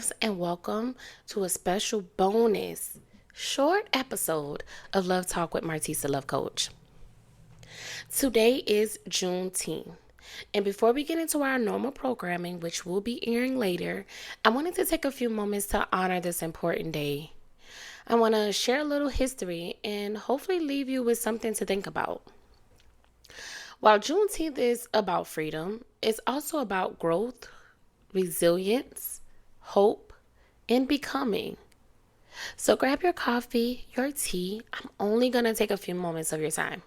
loves, and welcome to a special bonus short episode of Love Talk with Martis The Love Coach. Today is Juneteenth, and before we get into our normal programming, which will be airing later, I wanted to take a few moments to honor this important day. I want to share a little history and hopefully leave you with something to think about. While Juneteenth is about freedom, it's also about growth, resilience, hope, and becoming. So grab your coffee, your tea. I'm only going to take a few moments of your time.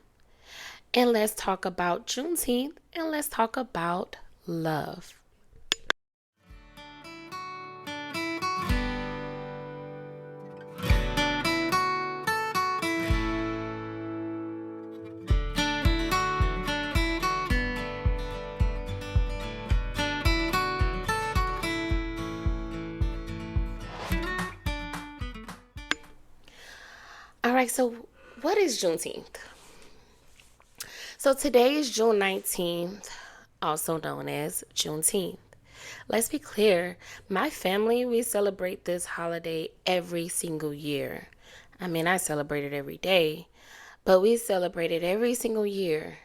And let's talk about Juneteenth and let's talk about love. All right, so what is Juneteenth? So today is June 19th, also known as Juneteenth. Let's be clear, my family, we celebrate this holiday every single year. I celebrate it every day, but we celebrate it every single year.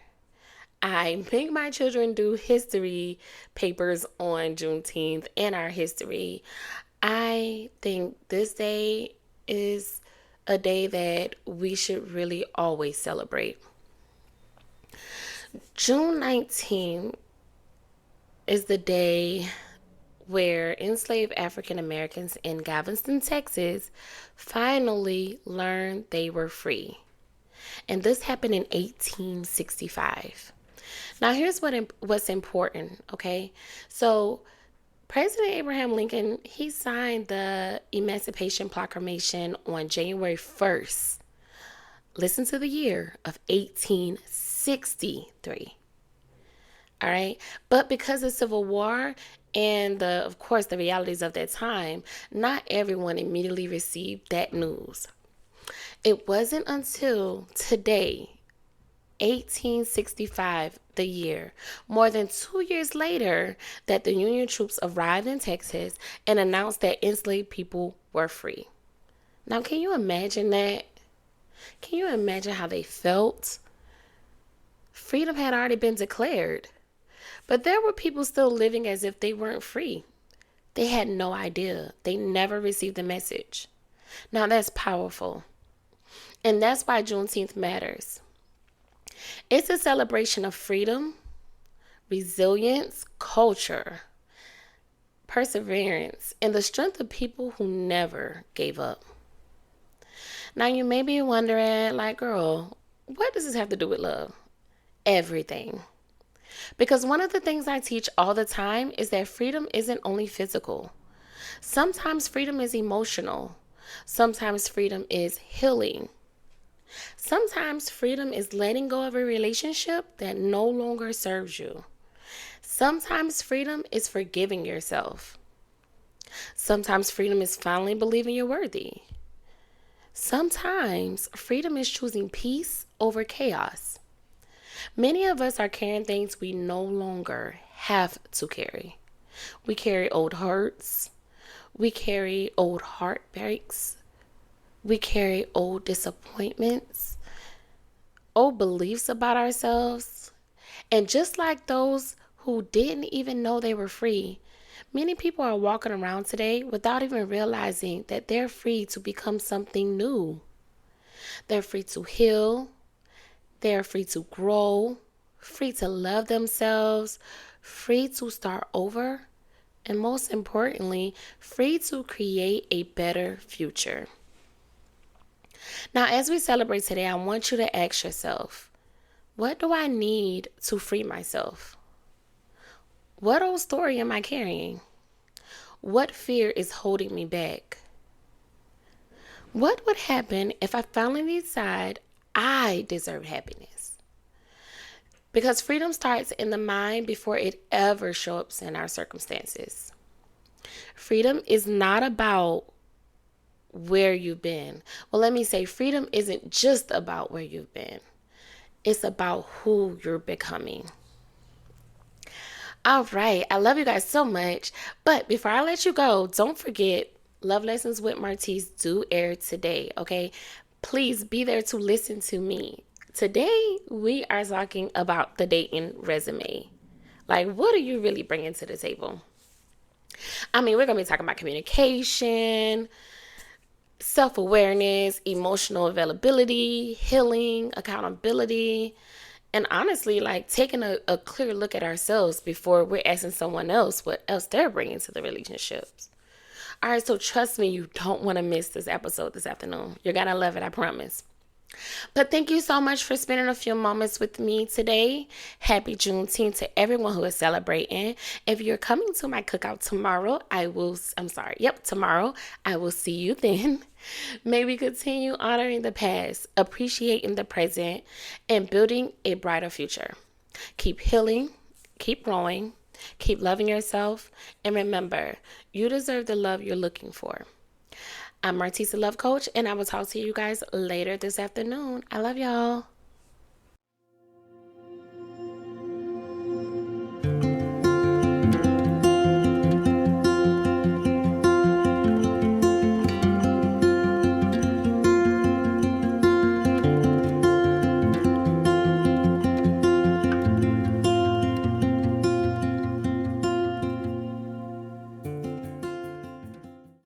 I make my children do history papers on Juneteenth and our history. I think this day is a day that we should really always celebrate. June 19th is the day where enslaved African Americans in Galveston, Texas, finally learned they were free. And this happened in 1865. Now, here's what's important, okay? So, President Abraham Lincoln, he signed the Emancipation Proclamation on January 1st. Listen to the year of 1863. All right. But because of Civil War and of course, the realities of that time, not everyone immediately received that news. It wasn't until today, 1865, the year, more than 2 years later, that the Union troops arrived in Texas and announced that enslaved people were free. Now, can you imagine that? Can you imagine how they felt? Freedom had already been declared, but there were people still living as if they weren't free. They had no idea. They never received the message. Now, that's powerful. And that's why Juneteenth matters. It's a celebration of freedom, resilience, culture, perseverance, and the strength of people who never gave up. Now, you may be wondering, like, girl, what does this have to do with love? Everything. Because one of the things I teach all the time is that freedom isn't only physical. Sometimes freedom is emotional. Sometimes freedom is healing. Sometimes freedom is letting go of a relationship that no longer serves you. Sometimes freedom is forgiving yourself. Sometimes freedom is finally believing you're worthy. Sometimes freedom is choosing peace over chaos. Many of us are carrying things we no longer have to carry. We carry old hurts. We carry old heartbreaks. We carry old disappointments, old beliefs about ourselves. And just like those who didn't even know they were free, many people are walking around today without even realizing that they're free to become something new. They're free to heal. They're free to grow, free to love themselves, free to start over, and most importantly, free to create a better future. Now, as we celebrate today, I want you to ask yourself, what do I need to free myself? What old story am I carrying? What fear is holding me back? What would happen if I finally decide I deserve happiness? Because freedom starts in the mind before it ever shows up in our circumstances. Freedom is not about where you've been. Well, let me say, freedom isn't just about where you've been. It's about who you're becoming. All right. I love you guys so much. But before I let you go, don't forget Love Lessons with Martis do air today, okay? Please be there to listen to me. Today, we are talking about the dating resume. Like, what are you really bringing to the table? I mean, we're going to be talking about communication, self awareness, emotional availability, healing, accountability, and honestly, like taking a clear look at ourselves before we're asking someone else what else they're bringing to the relationships. All right, so trust me, you don't want to miss this episode this afternoon. You're going to love it, I promise. But thank you so much for spending a few moments with me today. Happy Juneteenth to everyone who is celebrating. If you're coming to my cookout tomorrow, tomorrow, I will see you then. May we continue honoring the past, appreciating the present, and building a brighter future. Keep healing, keep growing, keep loving yourself, and remember, you deserve the love you're looking for. I'm Martis The Love Coach, and I will talk to you guys later this afternoon. I love y'all.